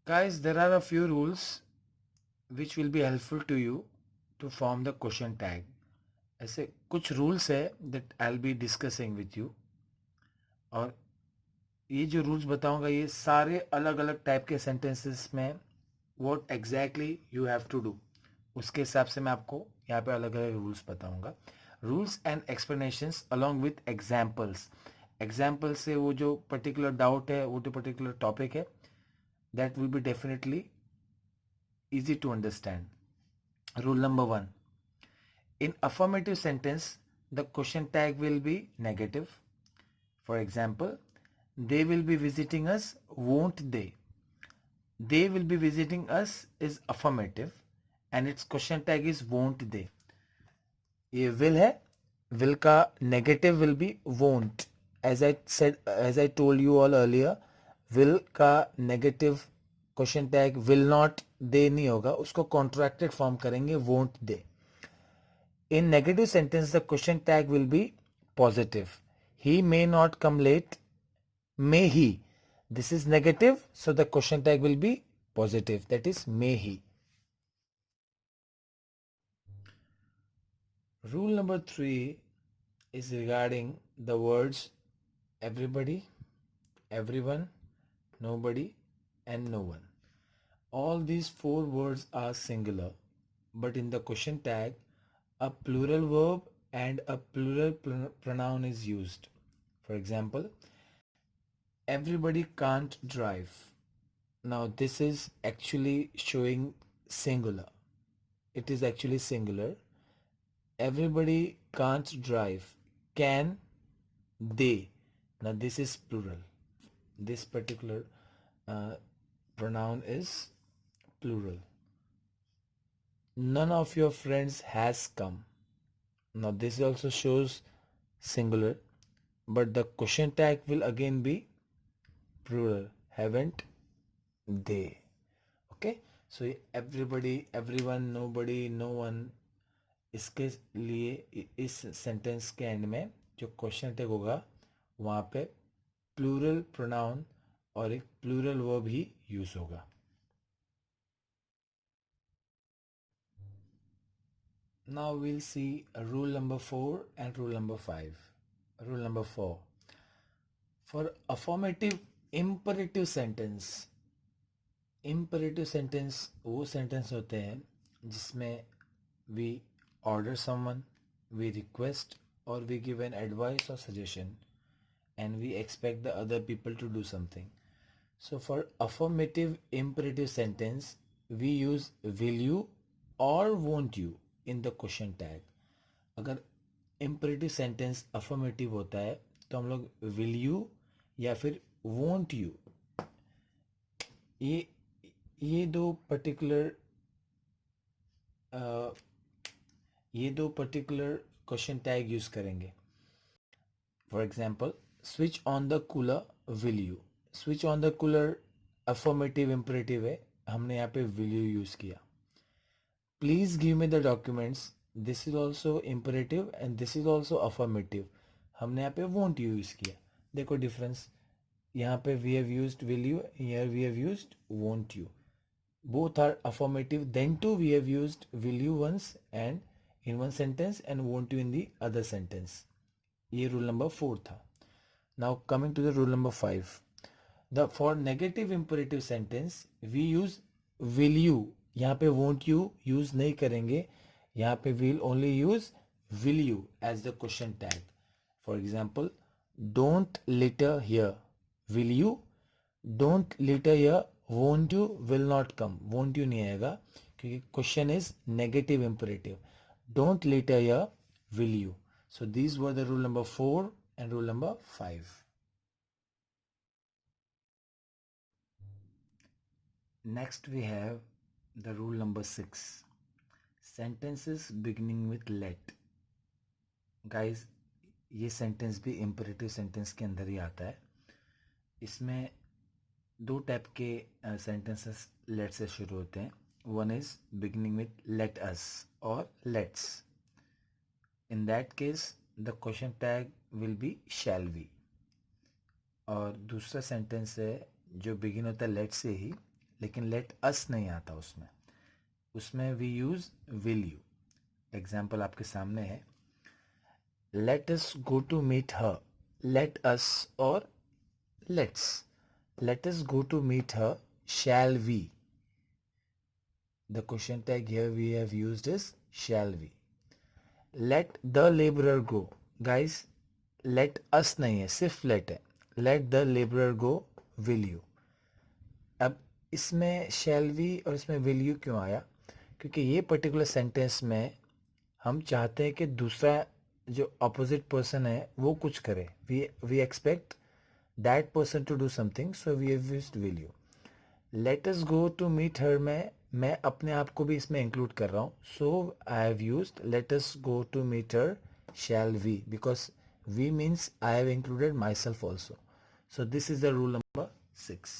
Guys, there are a few rules which will be helpful to you to form the question tag. ऐसे कुछ rules है that I'll be discussing with you. और ये जो rules बताऊंगा ये सारे अलग अलग टाइप के सेंटेंसेस में what exactly you have to do उसके हिसाब से मैं आपको यहाँ पे अलग अलग रूल्स बताऊंगा. Rules and explanations along with examples. Example से वो जो पर्टिकुलर डाउट है, वो जो पर्टिकुलर टॉपिक है, that will be definitely easy to understand. Rule number 1. In affirmative sentence, the question tag will be negative. For example, they will be visiting us, won't they? They will be visiting us is affirmative and its question tag is won't they. ये will है, will का negative will be won't. As I told you all earlier, will का negative question tag will not they नहीं होगा, उसको contracted form करेंगे won't they. In negative sentence the question tag will be positive. He may not come late, may he. This is negative, so the question tag will be positive, that is may he. Rule number 3 is regarding the words everybody, everyone, nobody, and no one. All these 4 words are singular, but in the question tag, a plural verb and a plural pronoun is used. For example, everybody can't drive. Now this is actually showing singular. It is actually singular. Everybody can't drive. Can they? Now this is plural. This particular pronoun is plural. None of your friends has come. Now this also shows singular, but the question tag will again be plural. Haven't they? Okay, so everybody, everyone, nobody, no one, इसके लिए इस sentence के and में जो question tag होगा वहाँ पे plural pronoun और एक प्लूरल वर्ब ही यूज होगा. Now we'll see rule number 4 and rule number 5. Rule number 4. For affirmative imperative sentence, imperative sentence वो sentence होते हैं जिसमें we order someone, we request or we give an advice or suggestion and we expect the other people to do something. So for affirmative imperative sentence, we use will you or won't you in the question tag. अगर imperative sentence affirmative होता है तो हम लोग will you या फिर won't you, ये दो पर्टिकुलर क्वेश्चन टैग यूज करेंगे. For example, switch on the cooler will you. Switch on the cooler affirmative imperative है, हमने यहाँ पे विल यू यूज किया. Please give me the documents, this is also imperative and this is also affirmative, हमने यहाँ पे won't you use किया. देखो डिफरेंस, यहाँ पे we have used will you, here we have used won't you. Both are affirmative. Then too we have used will you once and in one sentence and won't you in the other sentence. ये rule number 4 था. Now coming to the rule number 5. For negative imperative sentence we use will you. यहाँ पे won't you use नहीं करेंगे, यहाँ पे we'll only use will you as the question tag. For example, don't litter here. Will you? Don't litter here. Won't you will not come. Won't you नहीं आएगा क्योंकि question is negative imperative. Don't litter here, will you. So these were the rule number 4 and rule number 5. Next we have the rule number 6. Sentences beginning with let. Guys, ये sentence भी imperative sentence के अंदर ही आता है. इसमें दो type के sentences late से शुरू होते हैं. One is beginning with let us और let's. In that case the question tag will be shall we. और दूसरा सेंटेंस है जो बिगिन होता है लेट से ही, लेकिन लेट अस नहीं आता उसमें. उसमें we use will you. Example आपके सामने है. Let us go to meet her. Let us और let's. Let us go to meet her. Shall we. The question tag here we have used is shall we. Let the laborer go. Guys, let us नहीं है, सिर्फ let है. Let the laborer go. Will you. अब इसमें shall we और इसमें will you क्यों आया? क्योंकि ये पर्टिकुलर सेंटेंस में हम चाहते हैं कि दूसरा जो अपोजिट पर्सन है वो कुछ करे. We expect that person to do something, so we have used will you. Let us go to meet her में मैं अपने आप को भी इसमें इंक्लूड कर रहा हूँ. So I have used let us go to meet her shall we, because we means I have included myself also. So this is the rule number 6.